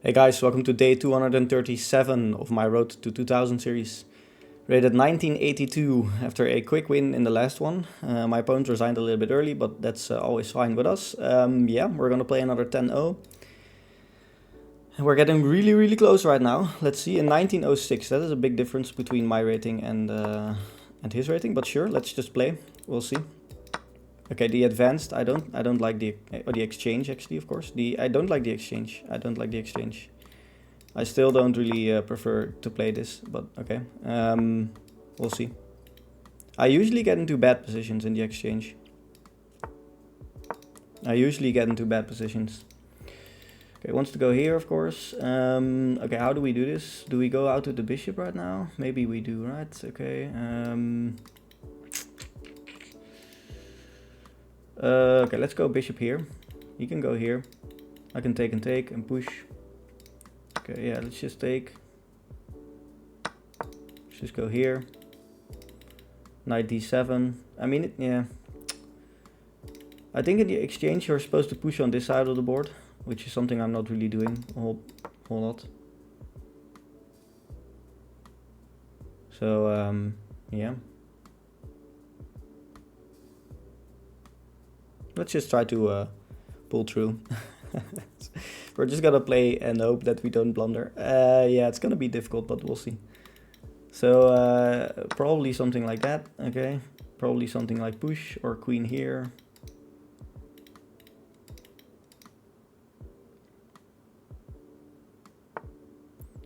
Hey guys, welcome to day 237 of my Road to 2000 series. Rated 1982 after a quick win in the last one. My opponent resigned a little bit early, but that's always fine with us. Yeah, we're gonna play another 10-0. We're getting really close right now. Let's see, in 1906, that is a big difference between my rating and his rating, but sure, let's just play. We'll see. Okay, the advanced, I don't like the exchange actually, of course. I don't like the exchange. I still don't really prefer to play this, but okay. We'll see. I usually get into bad positions in the exchange. Okay, wants to go here, of course. Okay, how do we do this? Do we go out with the bishop right now? Maybe we do, right? Okay. Okay, let's go bishop here. He can go here. I can take and push. Okay, yeah, let's just take. Let's just go here. Knight d7. I mean, yeah. I think in the exchange you're supposed to push on this side of the board, which is something I'm not really doing a whole lot. So, yeah. Let's just try to pull through. We're just gonna play and hope that we don't blunder. Yeah, it's gonna be difficult, but we'll see. So probably something like that. Okay, probably something like push or queen here.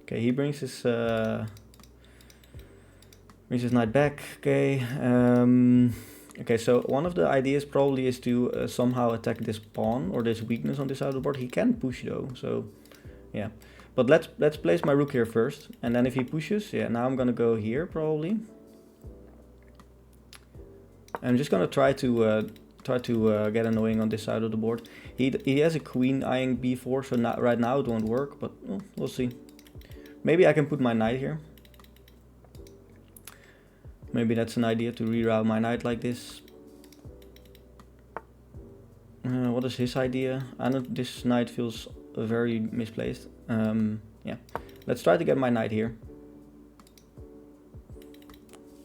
Okay, he brings his knight back. Okay. Okay, so one of the ideas probably is to somehow attack this pawn or this weakness on this side of the board. He can push though, so yeah. But let's place my rook here first, and then if he pushes, yeah, now I'm gonna go here probably. I'm just gonna try to get annoying on this side of the board. He has a queen eyeing b4, so right now it won't work, but we'll see. Maybe I can put my knight here. Maybe that's an idea to reroute my knight like this. What is his idea? I know this knight feels very misplaced. Yeah, let's try to get my knight here.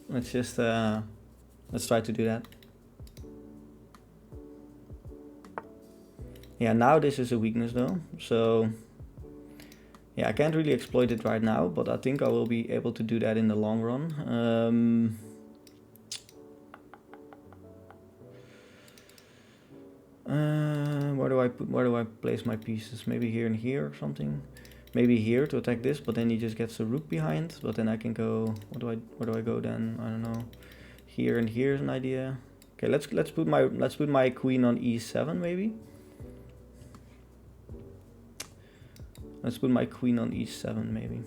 Let's just let's try to do that. Yeah, now this is a weakness though, so yeah, I can't really exploit it right now, but I think I will be able to do that in the long run. Where do I place my pieces? Maybe here and here or something. Maybe here to attack this, but then he just gets a rook behind. But then I can go. Where do I go then? I don't know. Here and here is an idea. Okay, let's put my queen on e7 maybe. Let's put my queen on e7 maybe.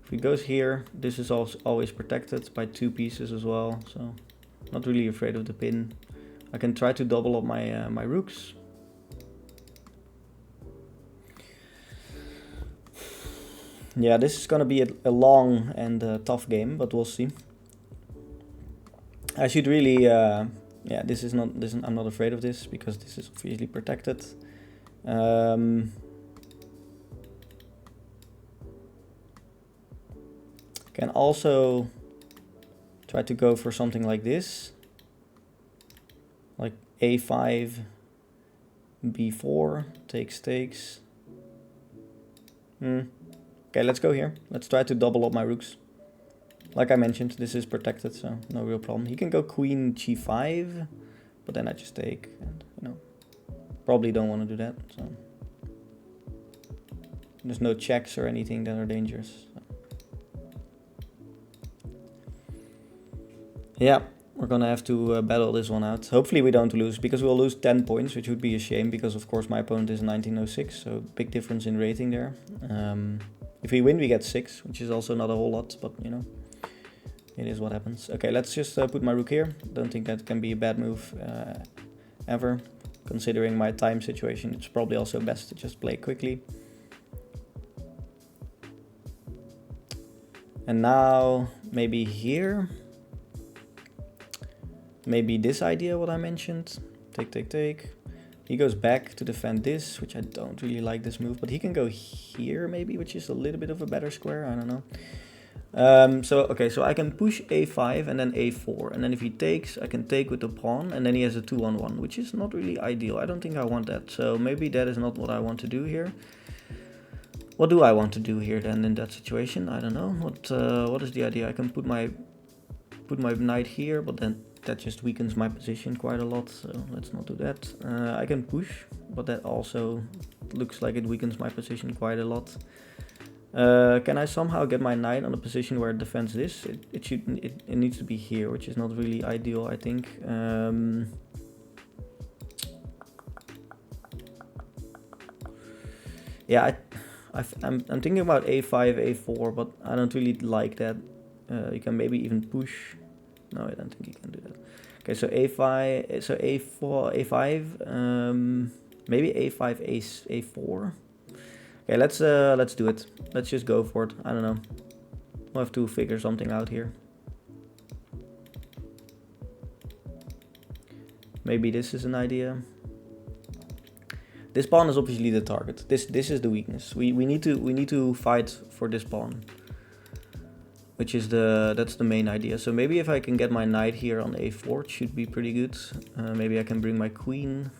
If he goes here, this is also always protected by two pieces as well, so not really afraid of the pin. I can try to double up my my rooks. Yeah, this is gonna be a long and tough game, but we'll see. I should really, yeah, I'm not afraid of this because this is obviously protected. Can also try to go for something like this, like a5, b4, takes. Okay, let's go here. Let's try to double up my rooks. Like I mentioned, this is protected, so no real problem. He can go queen g5, but then I just take, and you know, probably don't want to do that. So there's no checks or anything that are dangerous. So. Yeah, we're gonna have to battle this one out. Hopefully we don't lose, because we'll lose 10 points, which would be a shame, because of course my opponent is 1906, so big difference in rating there. If we win, we get 6, which is also not a whole lot, but you know, it is what happens. Okay, let's just put my rook here. Don't think that can be a bad move ever. Considering my time situation, it's probably also best to just play quickly. And now, maybe here. Maybe this idea, what I mentioned. Take. He goes back to defend this, which I don't really like this move, but he can go here maybe, which is a little bit of a better square, I don't know. So I can push a5 and then a4, and then if he takes, I can take with the pawn, and then he has a 2-on-1, which is not really ideal. I don't think I want that, so maybe that is not what I want to do here. What do I want to do here then in that situation? I don't know. What is the idea? I can put my knight here, but then that just weakens my position quite a lot, so let's not do that. I can push, but that also looks like it weakens my position quite a lot. Can I somehow get my knight on a position where it defends this? It needs to be here, which is not really ideal, I think. Yeah, I'm thinking about a5, a4, but I don't really like that. You can maybe even push. No, I don't think you can do that. Okay, so a5, so a4, a5, maybe a5, a4. Okay, let's do it. Let's just go for it. I don't know. We'll have to figure something out here. Maybe this is an idea. This pawn is obviously the target. This is the weakness. We need to fight for this pawn, which is that's the main idea. So maybe if I can get my knight here on a4, it should be pretty good. Maybe I can bring my queen.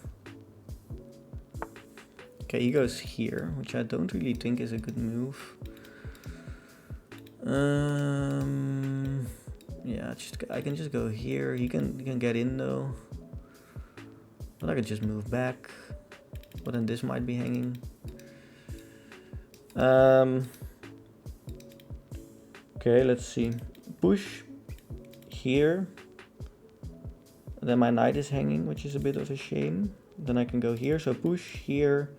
Okay, he goes here, which I don't really think is a good move. Yeah, I can just go here. He can get in though, but I can just move back. But then this might be hanging. Okay, let's see. Push here. Then my knight is hanging, which is a bit of a shame. Then I can go here. So push here.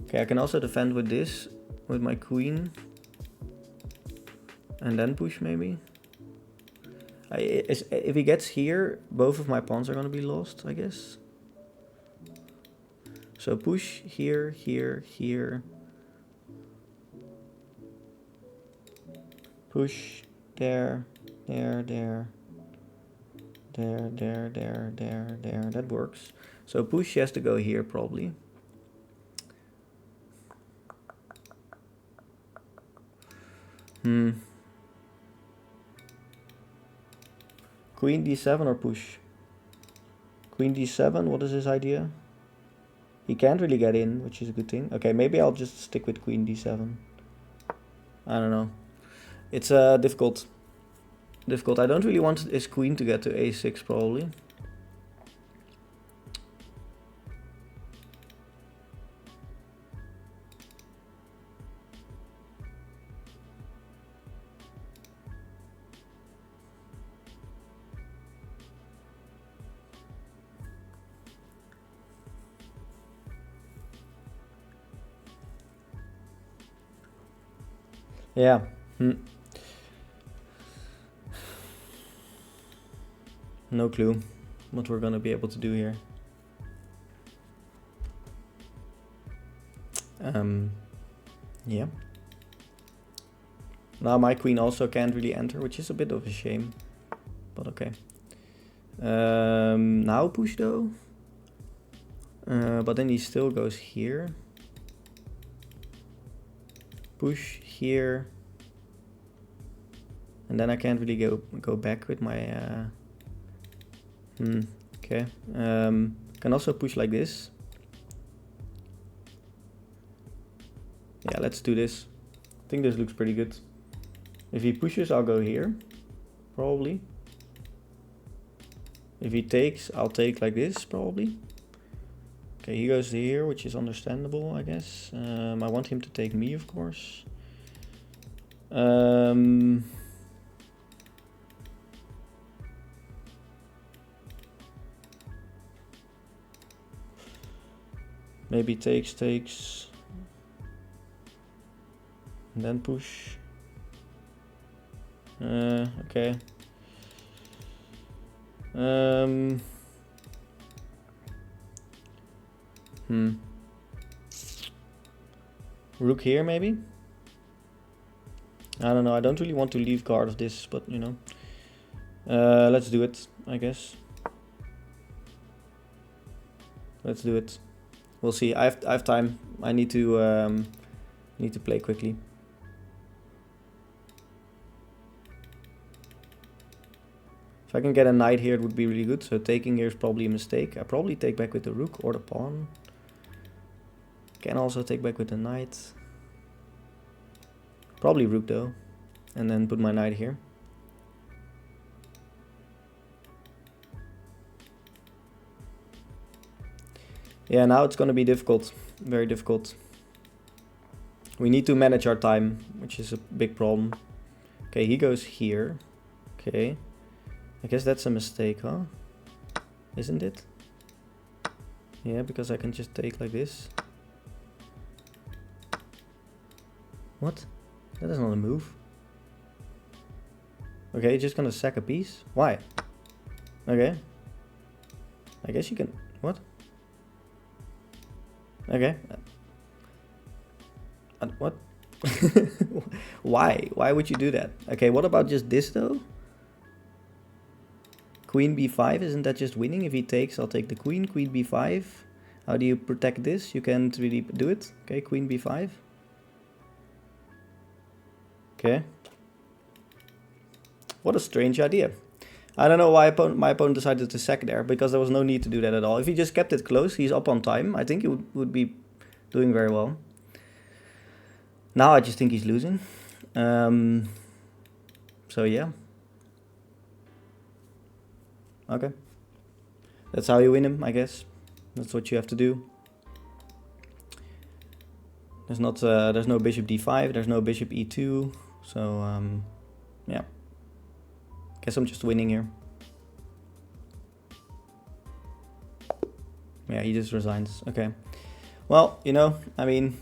Okay, I can also defend with this, with my queen. And then push maybe. If he gets here, both of my pawns are going to be lost, I guess. So push here, here, here. Push there, there, there. There, there, there, there, there. That works. So push has to go here probably. Queen d7 or push? Queen d7, what is his idea? He can't really get in, which is a good thing. Okay, maybe I'll just stick with queen d7. I don't know. It's difficult. I don't really want his queen to get to a6 probably. Yeah. No clue what we're gonna be able to do here. Yeah. Now my queen also can't really enter, which is a bit of a shame, but okay. Now push though. But then he still goes here. Push here. And then I can't really go back with my... Okay. Can also push like this. Yeah, let's do this. I think this looks pretty good. If he pushes, I'll go here. Probably. If he takes, I'll take like this, probably. Okay, he goes here, which is understandable, I guess. I want him to take me, of course. Maybe takes. And then push. Okay. Rook here, maybe? I don't know, I don't really want to leave guard of this, but you know. Let's do it, I guess. Let's do it. We'll see. I have time. I need to play quickly. If I can get a knight here, it would be really good. So taking here is probably a mistake. I probably take back with the rook or the pawn. Can also take back with the knight. Probably rook though. And then put my knight here. Yeah, now it's gonna be difficult. Very difficult. We need to manage our time, which is a big problem. Okay, he goes here. Okay. I guess that's a mistake, huh? Isn't it? Yeah, because I can just take like this. What? That is not a move. Okay, just gonna sack a piece. Why? Okay. I guess you can... What? Okay. What? Why? Why would you do that? Okay, what about just this though? Queen b5, isn't that just winning? If he takes, I'll take the queen. Queen b5. How do you protect this? You can't really do it. Okay, queen b5. Okay. What a strange idea. I don't know why my opponent decided to sack there, because there was no need to do that at all. If he just kept it close, he's up on time. I think he would be doing very well. Now I just think he's losing. So yeah. Okay. That's how you win him, I guess. That's what you have to do. There's not there's no bishop d5, there's no bishop e2. So yeah. Guess I'm just winning here. Yeah, he just resigns. Okay. Well, you know, I mean,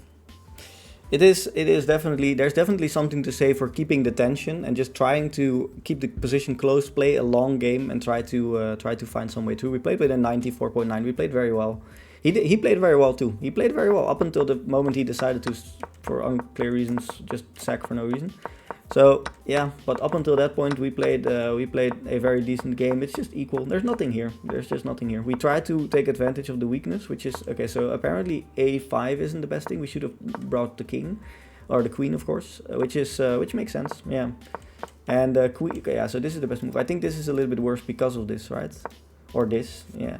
it is definitely, there's definitely something to say for keeping the tension and just trying to keep the position close, play a long game, and try to find some way through. We played with a 94.9. We played very well. He played very well too. He played very well up until the moment he decided to, for unclear reasons, just sack for no reason. So yeah, but up until that point we played a very decent game. It's just equal. There's nothing here. There's just nothing here. We tried to take advantage of the weakness, which is okay. So apparently a5 isn't the best thing. We should have brought the king, or the queen, of course, which makes sense. Yeah, and queen. Okay, yeah. So this is the best move. I think this is a little bit worse because of this, right? Or this. Yeah.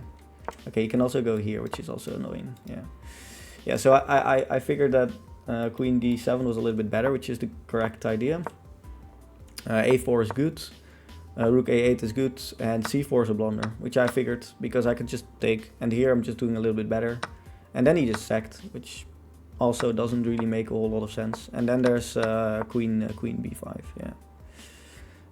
Okay, you can also go here, which is also annoying. Yeah. Yeah. So I figured that queen d7 was a little bit better, which is the correct idea. a4 is good, rook a8 is good, and c4 is a blunder, which I figured because I could just take, and here I'm just doing a little bit better. And then he just sacked, which also doesn't really make a whole lot of sense. And then there's queen b5, yeah.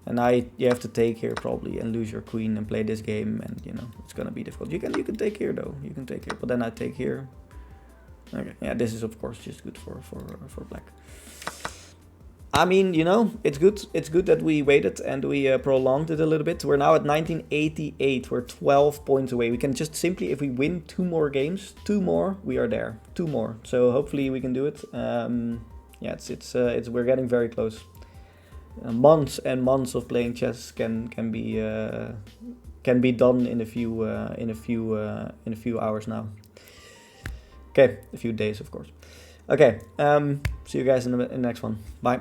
And you have to take here probably and lose your queen and play this game, and you know it's gonna be difficult. You can take here though, you can take here, but then I take here. Okay, yeah, this is of course just good for black. I mean, you know, it's good that we waited and we prolonged it a little bit. We're now at 1988. We're 12 points away. We can just simply, if we win 2 more games, 2 more, we are there. 2 more. So hopefully we can do it. Yeah, we're getting very close. Months and months of playing chess can be done in a few hours now. Okay, a few days, of course. Okay, see you guys in the next one. Bye.